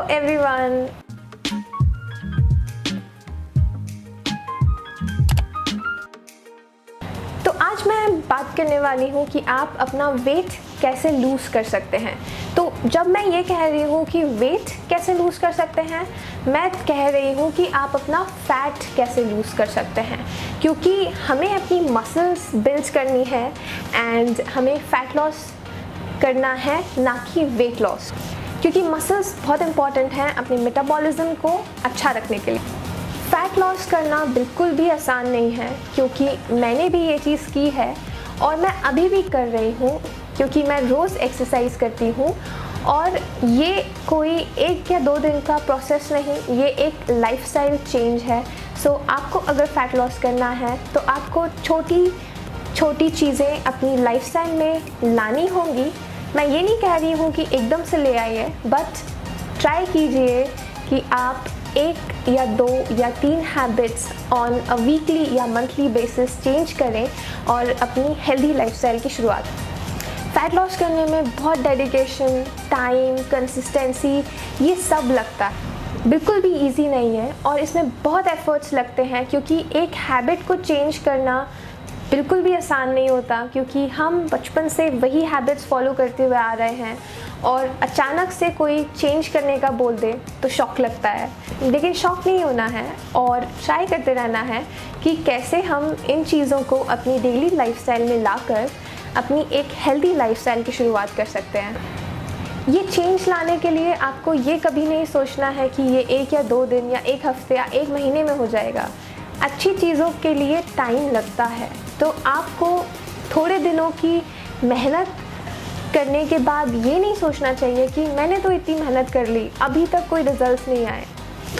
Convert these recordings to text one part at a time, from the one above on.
everyone. तो आज मैं बात करने वाली हूँ कि आप अपना वेट कैसे लूज़ कर सकते हैं। तो जब मैं ये कह रही हूँ कि वेट कैसे लूज़ कर सकते हैं, मैं कह रही हूँ कि आप अपना फैट कैसे लूज़ कर सकते हैं, क्योंकि हमें अपनी मसल्स बिल्ड करनी है एंड हमें फैट लॉस करना है, ना कि वेट लॉस, क्योंकि मसल्स बहुत इंपॉर्टेंट हैं अपने मेटाबॉलिज्म को अच्छा रखने के लिए। फ़ैट लॉस करना बिल्कुल भी आसान नहीं है, क्योंकि मैंने भी ये चीज़ की है और मैं अभी भी कर रही हूँ, क्योंकि मैं रोज़ एक्सरसाइज करती हूँ। और ये कोई 1 या 2 दिन का प्रोसेस नहीं, ये एक लाइफस्टाइल चेंज है। सो आपको अगर फ़ैट लॉस करना है तो आपको छोटी छोटी चीज़ें अपनी लाइफस्टाइल में लानी होंगी। मैं ये नहीं कह रही हूँ कि एकदम से ले आइए, बट ट्राई कीजिए कि आप 1 या 2 या 3 हैबिट्स ऑन अ वीकली या मंथली बेसिस चेंज करें और अपनी हेल्दी लाइफस्टाइल की शुरुआत। फ़ैट लॉस करने में बहुत डेडिकेशन, टाइम, कंसिस्टेंसी, ये सब लगता है। बिल्कुल भी इजी नहीं है और इसमें बहुत एफर्ट्स लगते हैं, क्योंकि एक हैबिट को चेंज करना बिल्कुल भी आसान नहीं होता, क्योंकि हम बचपन से वही हैबिट्स फॉलो करते हुए आ रहे हैं और अचानक से कोई चेंज करने का बोल दे तो शॉक लगता है। लेकिन शॉक नहीं होना है और ट्राई करते रहना है कि कैसे हम इन चीज़ों को अपनी डेली लाइफस्टाइल में लाकर अपनी एक हेल्दी लाइफस्टाइल की शुरुआत कर सकते हैं। ये चेंज लाने के लिए आपको ये कभी नहीं सोचना है कि ये 1 या 2 दिन या 1 हफ्ते या 1 महीने में हो जाएगा। अच्छी चीज़ों के लिए टाइम लगता है, तो आपको थोड़े दिनों की मेहनत करने के बाद ये नहीं सोचना चाहिए कि मैंने तो इतनी मेहनत कर ली, अभी तक कोई रिजल्ट्स नहीं आए।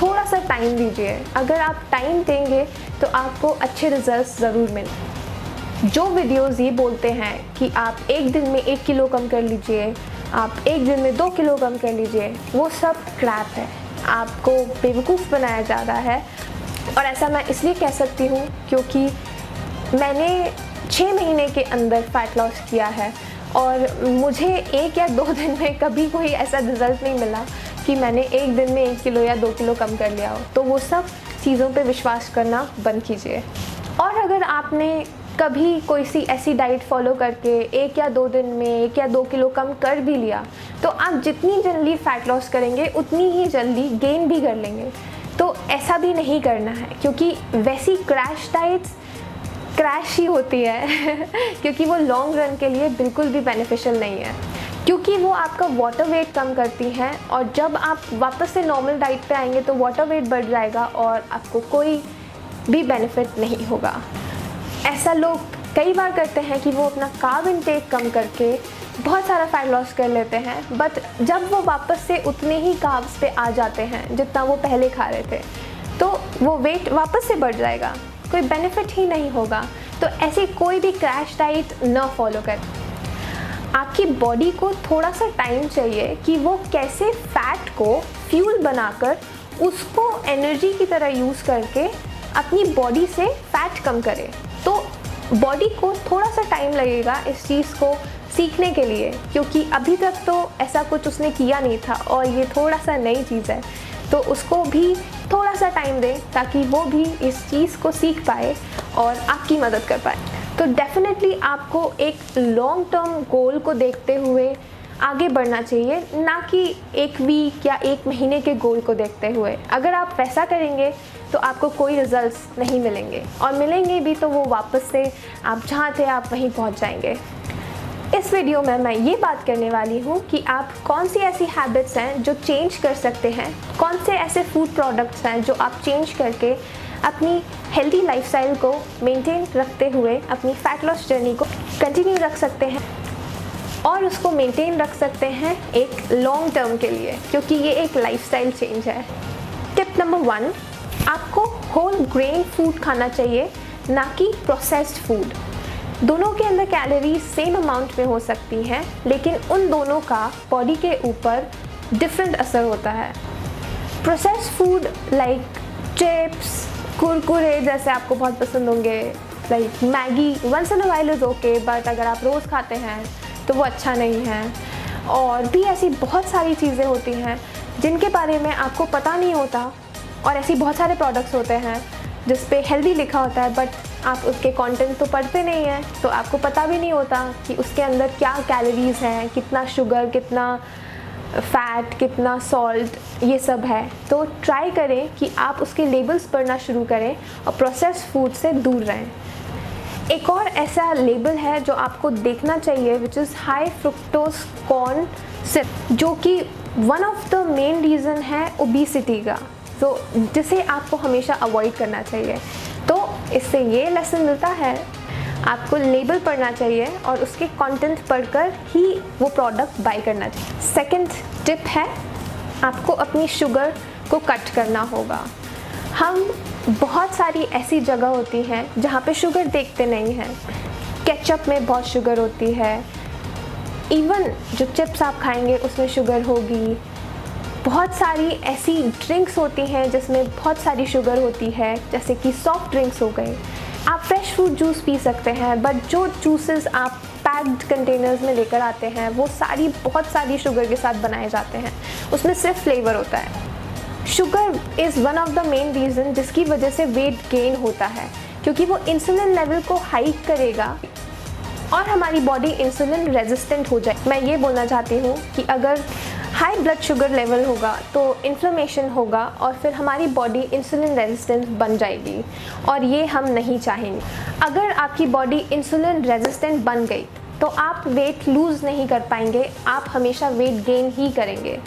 थोड़ा सा टाइम दीजिए। अगर आप टाइम देंगे तो आपको अच्छे रिजल्ट्स ज़रूर मिलेंगे। जो वीडियोज़ ये बोलते हैं कि आप 1 दिन में 1 किलो कम कर लीजिए, आप 1 दिन में 2 किलो कम कर लीजिए, वो सब क्रैप है। आपको बेवकूफ़ बनाया जा रहा है। और ऐसा मैं इसलिए कह सकती हूँ क्योंकि मैंने 6 महीने के अंदर फ़ैट लॉस किया है और मुझे 1 या 2 दिन में कभी कोई ऐसा रिज़ल्ट नहीं मिला कि मैंने 1 दिन में 1 किलो या 2 किलो कम कर लिया हो। तो वो सब चीज़ों पे विश्वास करना बंद कीजिए। और अगर आपने कभी कोई सी ऐसी डाइट फॉलो करके 1 या 2 दिन में 1 या 2 किलो कम कर भी लिया, तो आप जितनी जल्दी फ़ैट लॉस करेंगे उतनी ही जल्दी गेन भी कर लेंगे। तो ऐसा भी नहीं करना है, क्योंकि वैसी क्रैश डाइट्स क्रैश ही होती है क्योंकि वो लॉन्ग रन के लिए बिल्कुल भी बेनिफिशियल नहीं है, क्योंकि वो आपका वाटर वेट कम करती हैं और जब आप वापस से नॉर्मल डाइट पे आएंगे तो वाटर वेट बढ़ जाएगा और आपको कोई भी बेनिफिट नहीं होगा। ऐसा लोग कई बार करते हैं कि वो अपना कार्ब इनटेक कम करके बहुत सारा फैट लॉस कर लेते हैं, बट जब वो वापस से उतने ही कार्ब्स पे आ जाते हैं जितना वो पहले खा रहे थे, तो वो वेट वापस से बढ़ जाएगा, कोई बेनिफिट ही नहीं होगा। तो ऐसी कोई भी क्रैश डाइट न फॉलो करें। आपकी बॉडी को थोड़ा सा टाइम चाहिए कि वो कैसे फ़ैट को फ्यूल बनाकर उसको एनर्जी की तरह यूज़ करके अपनी बॉडी से फ़ैट कम करे। तो बॉडी को थोड़ा सा टाइम लगेगा इस चीज़ को सीखने के लिए, क्योंकि अभी तक तो ऐसा कुछ उसने किया नहीं था और ये थोड़ा सा नई चीज़ है। तो उसको भी थोड़ा सा टाइम दें ताकि वो भी इस चीज़ को सीख पाए और आपकी मदद कर पाए। तो डेफिनेटली आपको एक लॉन्ग टर्म गोल को देखते हुए आगे बढ़ना चाहिए, ना कि 1 वीक या 1 महीने के गोल को देखते हुए। अगर आप वैसा करेंगे तो आपको कोई रिजल्ट्स नहीं मिलेंगे, और मिलेंगे भी तो वो वापस से आप जहाँ थे आप वहीं पहुँच जाएंगे। इस वीडियो में मैं ये बात करने वाली हूँ कि आप कौन सी ऐसी हैबिट्स हैं जो चेंज कर सकते हैं, कौन से ऐसे फूड प्रोडक्ट्स हैं जो आप चेंज करके अपनी हेल्दी लाइफस्टाइल को मेंटेन रखते हुए अपनी फ़ैट लॉस जर्नी को कंटिन्यू रख सकते हैं और उसको मेंटेन रख सकते हैं एक लॉन्ग टर्म के लिए, क्योंकि ये एक लाइफस्टाइल चेंज है। टिप नंबर 1, आपको होल ग्रेन फूड खाना चाहिए, ना कि प्रोसेस्ड फूड। दोनों के अंदर कैलोरीज सेम अमाउंट में हो सकती हैं, लेकिन उन दोनों का बॉडी के ऊपर डिफरेंट असर होता है। Processed food like chips, Kurkure जैसे आपको बहुत पसंद होंगे, like Maggi once in a while is okay, but अगर आप रोज़ खाते हैं तो वो अच्छा नहीं है। और भी ऐसी बहुत सारी चीज़ें होती हैं जिनके बारे में आपको पता नहीं होता, और ऐसी बहुत सारे प्रोडक्ट्स होते हैं जिस पे हेल्दी लिखा होता है बट आप उसके कंटेंट तो पढ़ते नहीं हैं, तो आपको पता भी नहीं होता कि उसके अंदर क्या कैलोरीज़ हैं, कितना शुगर, कितना फैट, कितना सॉल्ट, ये सब है। तो ट्राई करें कि आप उसके लेबल्स पढ़ना शुरू करें और प्रोसेस्ड फूड से दूर रहें। एक और ऐसा लेबल है जो आपको देखना चाहिए, which is high fructose corn syrup, जो कि one of the main reason है ओबेसिटी का, तो जिसे आपको हमेशा अवॉइड करना चाहिए। तो इससे ये लेसन मिलता है, आपको लेबल पढ़ना चाहिए और उसके कंटेंट पढ़कर ही वो प्रोडक्ट बाय करना चाहिए। सेकंड टिप है, आपको अपनी शुगर को कट करना होगा। हम बहुत सारी ऐसी जगह होती हैं जहाँ पे शुगर देखते नहीं हैं। केचप में बहुत शुगर होती है, इवन जो चिप्स आप खाएंगे उसमें शुगर होगी। बहुत सारी ऐसी ड्रिंक्स होती हैं जिसमें बहुत सारी शुगर होती है, जैसे कि सॉफ्ट ड्रिंक्स हो गए। आप फ्रेश फ्रूट जूस पी सकते हैं, बट जो जूसेस आप पैक्ड कंटेनर्स में लेकर आते हैं वो बहुत सारी शुगर के साथ बनाए जाते हैं, उसमें सिर्फ फ्लेवर होता है। Sugar is one of the main reason जिसकी वजह से वेट गेन होता है, क्योंकि वो इंसुलिन लेवल को हाइक करेगा और हमारी बॉडी इंसुलिन रेजिस्टेंट हो जाए। मैं ये बोलना चाहती हूँ कि अगर हाई ब्लड शुगर लेवल होगा तो इन्फ्लेमेशन होगा और फिर हमारी बॉडी इंसुलिन रेजिस्टेंट बन जाएगी, और ये हम नहीं चाहेंगे। अगर आपकी बॉडी इंसुलिन रेजिस्टेंट बन गई तो आप वेट लूज़ नहीं कर पाएंगे, आप हमेशा वेट गेन ही करेंगे।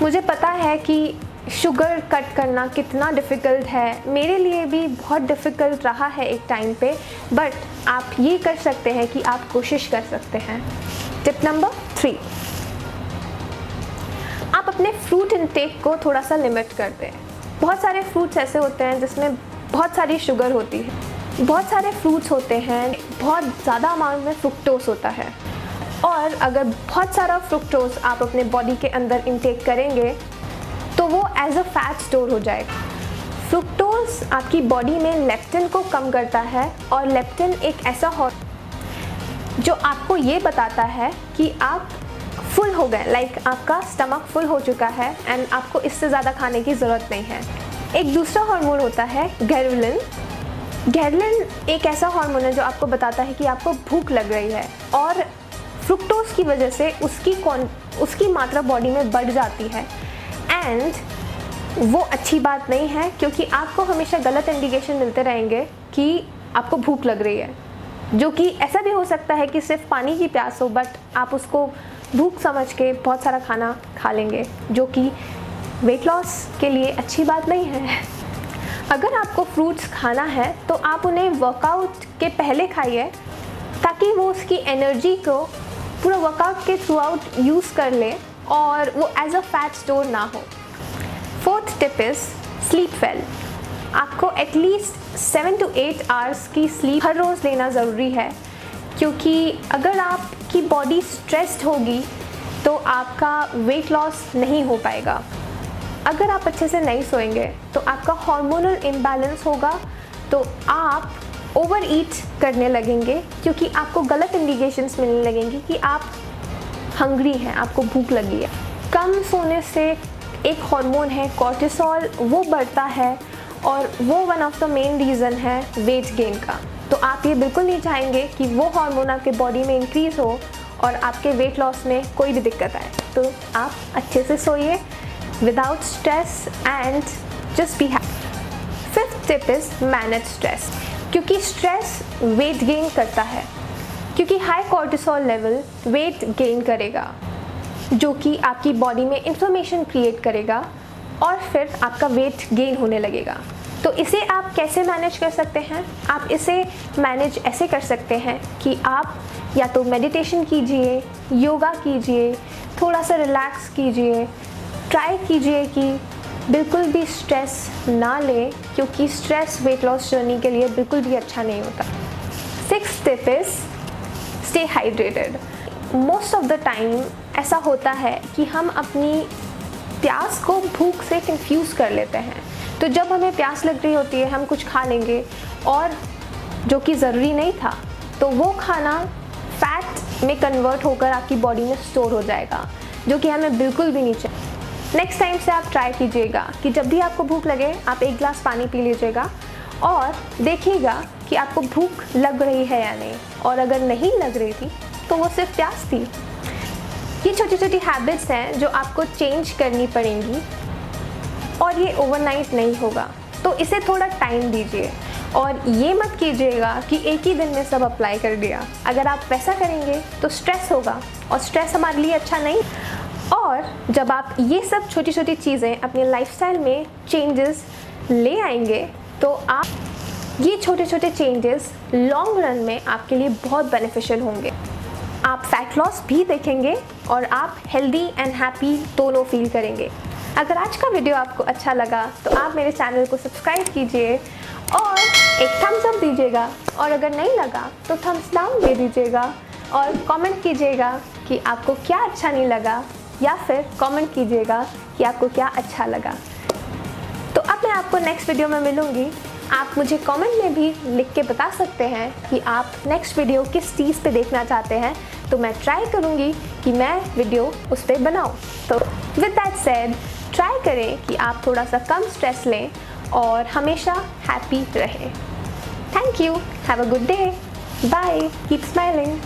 मुझे पता है कि शुगर कट करना कितना डिफ़िकल्ट है, मेरे लिए भी बहुत डिफ़िकल्ट रहा है एक टाइम पे, बट आप ये कर सकते हैं कि आप कोशिश कर सकते हैं। टिप नंबर 3, आप अपने फ्रूट इनटेक को थोड़ा सा लिमिट कर दें। बहुत सारे फ्रूट्स ऐसे होते हैं जिसमें बहुत सारी शुगर होती है। बहुत सारे फ्रूट्स होते हैं, बहुत ज़्यादा अमाउंट में फ्रुक्टोज होता है, और अगर बहुत सारा फ्रुक्टोज आप अपने बॉडी के अंदर इनटेक करेंगे तो वो एज अ फैट स्टोर हो जाएगा। फ्रुक्टोज आपकी बॉडी में लेप्टिन को कम करता है, और लेप्टिन एक ऐसा हार्मोन जो आपको ये बताता है कि आप फुल हो गए, लाइक आपका स्टमक फुल हो चुका है एंड आपको इससे ज़्यादा खाने की ज़रूरत नहीं है। एक दूसरा हार्मोन होता है ग्रेलिन। ग्रेलिन एक ऐसा हार्मोन है जो आपको बताता है कि आपको भूख लग रही है, और फ्रुक्टोज की वजह से उसकी मात्रा बॉडी में बढ़ जाती है, एंड वो अच्छी बात नहीं है, क्योंकि आपको हमेशा गलत इंडिकेशन मिलते रहेंगे कि आपको भूख लग रही है, जो कि ऐसा भी हो सकता है कि सिर्फ पानी की प्यास हो, बट आप उसको भूख समझ के बहुत सारा खाना खा लेंगे, जो कि वेट लॉस के लिए अच्छी बात नहीं है। अगर आपको फ्रूट्स खाना है तो आप उन्हें वर्कआउट के पहले खाइए, ताकि वो उसकी एनर्जी को पूरा वर्कआउट के थ्रू आउट यूज़ कर ले और वो एज अ फैट स्टोर ना हो। Fourth tip is sleep well. आपको एटलीस्ट 7 to 8 आवर्स की स्लीप हर रोज़ लेना ज़रूरी है, क्योंकि अगर आपकी बॉडी स्ट्रेस्ड होगी तो आपका वेट लॉस नहीं हो पाएगा। अगर आप अच्छे से नहीं सोएंगे तो आपका हार्मोनल इम्बैलेंस होगा, तो आप ओवर ईट करने लगेंगे, क्योंकि आपको गलत इंडिकेशंस मिलने लगेंगे कि आप हंग्री हैं, आपको भूख लगी है। कम सोने से एक हार्मोन है कॉर्टिसोल, वो बढ़ता है, और वो one of the main reason है वेट गेन का। तो आप ये बिल्कुल नहीं चाहेंगे कि वो हार्मोन आपके बॉडी में इंक्रीज़ हो और आपके वेट लॉस में कोई भी दिक्कत आए। तो आप अच्छे से सोइए without stress and just be happy. Fifth tip is manage stress, क्योंकि स्ट्रेस वेट गेन करता है, क्योंकि high cortisol level weight gain करेगा, जो कि आपकी बॉडी में इन्फ्लेमेशन क्रिएट करेगा और फिर आपका वेट गेन होने लगेगा। तो इसे आप कैसे मैनेज कर सकते हैं? आप इसे मैनेज ऐसे कर सकते हैं कि आप या तो मेडिटेशन कीजिए, योगा कीजिए, थोड़ा सा रिलैक्स कीजिए, ट्राई कीजिए कि बिल्कुल भी स्ट्रेस ना लें, क्योंकि स्ट्रेस वेट लॉस जर्नी के लिए बिल्कुल भी अच्छा नहीं होता। Sixth tip is stay hydrated. Most of the time ऐसा होता है कि हम अपनी प्यास को भूख से कंफ्यूज कर लेते हैं। तो जब हमें प्यास लग रही होती है हम कुछ खा लेंगे, और जो कि ज़रूरी नहीं था, तो वो खाना फैट में कन्वर्ट होकर आपकी बॉडी में स्टोर हो जाएगा, जो कि हमें बिल्कुल भी नहीं चाहिए। नेक्स्ट टाइम से आप ट्राई कीजिएगा कि जब भी आपको भूख लगे आप 1 गिलास पानी पी लीजिएगा और देखिएगा कि आपको भूख लग रही है या नहीं, और अगर नहीं लग रही थी तो वो सिर्फ प्यास थी। ये छोटी छोटी हैबिट्स हैं जो आपको चेंज करनी पड़ेंगी और ये ओवरनाइट नहीं होगा, तो इसे थोड़ा टाइम दीजिए और ये मत कीजिएगा कि एक ही दिन में सब अप्लाई कर दिया। अगर आप वैसा करेंगे तो स्ट्रेस होगा और स्ट्रेस हमारे लिए अच्छा नहीं। और जब आप ये सब छोटी छोटी चीज़ें अपने लाइफस्टाइल में चेंजेस ले आएंगे तो आप ये छोटे छोटे चेंजेस लॉन्ग रन में आपके लिए बहुत बेनिफिशियल होंगे। आप फैट लॉस भी देखेंगे और आप हेल्दी एंड हैप्पी दोनों फील करेंगे। अगर आज का वीडियो आपको अच्छा लगा तो आप मेरे चैनल को सब्सक्राइब कीजिए और एक थम्स अप दीजिएगा, और अगर नहीं लगा तो थम्स डाउन दे दीजिएगा और कमेंट कीजिएगा कि आपको क्या अच्छा नहीं लगा, या फिर कमेंट कीजिएगा कि आपको क्या अच्छा लगा। तो अब मैं आपको नेक्स्ट वीडियो में मिलूँगी। आप मुझे कमेंट में भी लिख के बता सकते हैं कि आप नेक्स्ट वीडियो किस चीज़ पे देखना चाहते हैं, तो मैं ट्राई करूँगी कि मैं वीडियो उस पर बनाऊँ। तो विद दैट सेड, ट्राई करें कि आप थोड़ा सा कम स्ट्रेस लें और हमेशा हैप्पी रहें। Thank you, have a good day, bye, keep smiling.